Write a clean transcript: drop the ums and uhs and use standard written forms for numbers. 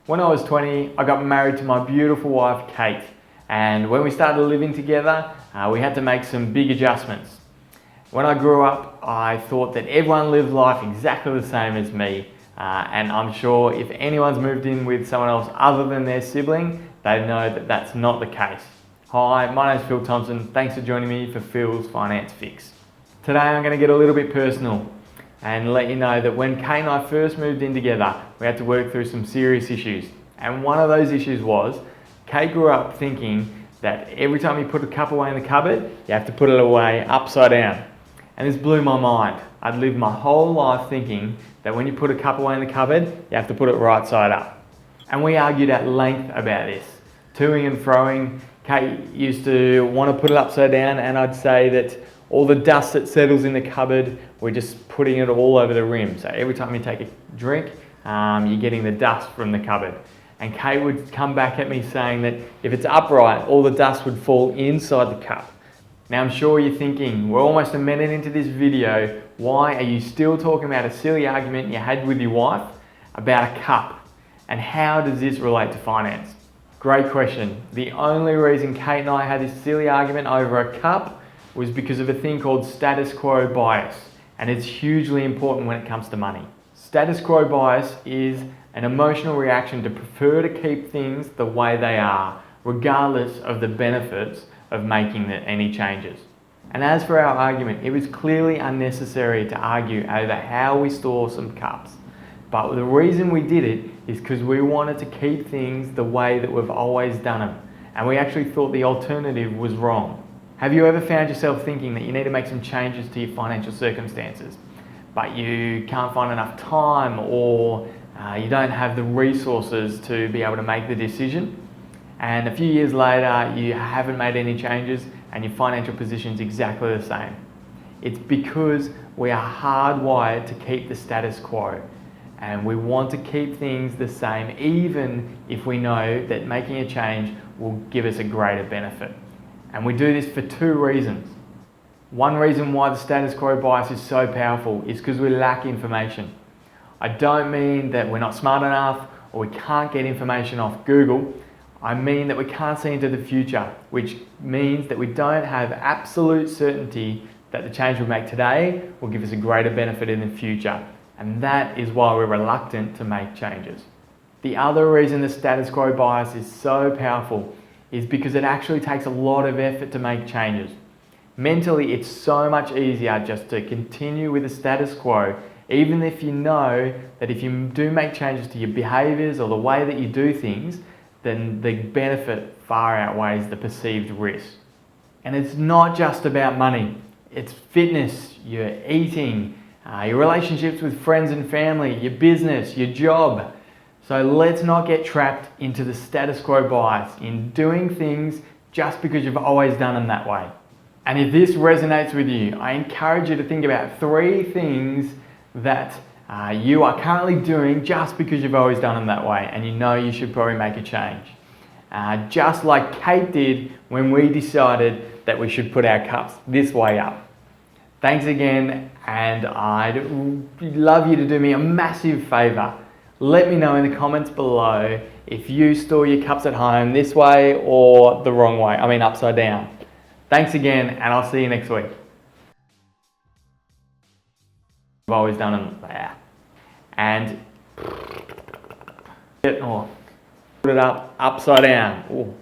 When I was 20, I got married to my beautiful wife, Kate. And when we started living together, we had to make some big adjustments. When I grew up, I thought that everyone lived life exactly the same as me. And I'm sure if anyone's moved in with someone else other than their sibling, they know that that's not the case. Hi, my name's Phil Thompson. Thanks for joining me for Phil's Finance Fix. Today I'm going to get a little bit personal and let you know that when Kate and I first moved in together, we had to work through some serious issues. And one of those issues was, Kate grew up thinking that every time you put a cup away in the cupboard, you have to put it away upside down. And this blew my mind. I'd lived my whole life thinking that when you put a cup away in the cupboard, you have to put it right side up. And we argued at length about this, toing and froing. Kate used to want to put it upside down, and I'd say that all the dust that settles in the cupboard, we're just putting it all over the rim. So every time you take a drink, you're getting the dust from the cupboard. And Kate would come back at me saying that if it's upright, all the dust would fall inside the cup. Now I'm sure you're thinking, we're almost a minute into this video, why are you still talking about a silly argument you had with your wife about a cup? And how does this relate to finance? Great question. The only reason Kate and I had this silly argument over a cup was because of a thing called status quo bias, and it's hugely important when it comes to money. Status quo bias is an emotional reaction to prefer to keep things the way they are, regardless of the benefits of making any changes. And as for our argument, it was clearly unnecessary to argue over how we store some cups. But the reason we did it is because we wanted to keep things the way that we've always done them. And we actually thought the alternative was wrong. Have you ever found yourself thinking that you need to make some changes to your financial circumstances, but you can't find enough time, or you don't have the resources to be able to make the decision? And a few years later, you haven't made any changes and your financial position is exactly the same. It's because we are hardwired to keep the status quo, and we want to keep things the same even if we know that making a change will give us a greater benefit. And we do this for two reasons. One reason why the status quo bias is so powerful is because we lack information. I don't mean that we're not smart enough or we can't get information off Google. I mean that we can't see into the future, which means that we don't have absolute certainty that the change we make today will give us a greater benefit in the future. And that is why we're reluctant to make changes. The other reason the status quo bias is so powerful is because it actually takes a lot of effort to make changes. Mentally, it's so much easier just to continue with the status quo, even if you know that if you do make changes to your behaviours or the way that you do things, then the benefit far outweighs the perceived risk. And it's not just about money. It's fitness, your eating, your relationships with friends and family, your business, your job. So let's not get trapped into the status quo bias in doing things just because you've always done them that way. And if this resonates with you, I encourage you to think about 3 things that you are currently doing just because you've always done them that way and you know you should probably make a change. Just like Kate did when we decided that we should put our cups this way up. Thanks again, and I'd love you to do me a massive favour. Let me know in the comments below if you store your cups at home this way or the wrong way, I mean upside down. Thanks again, and I'll see you next week. I've always done them there. And or put it up upside down. Ooh.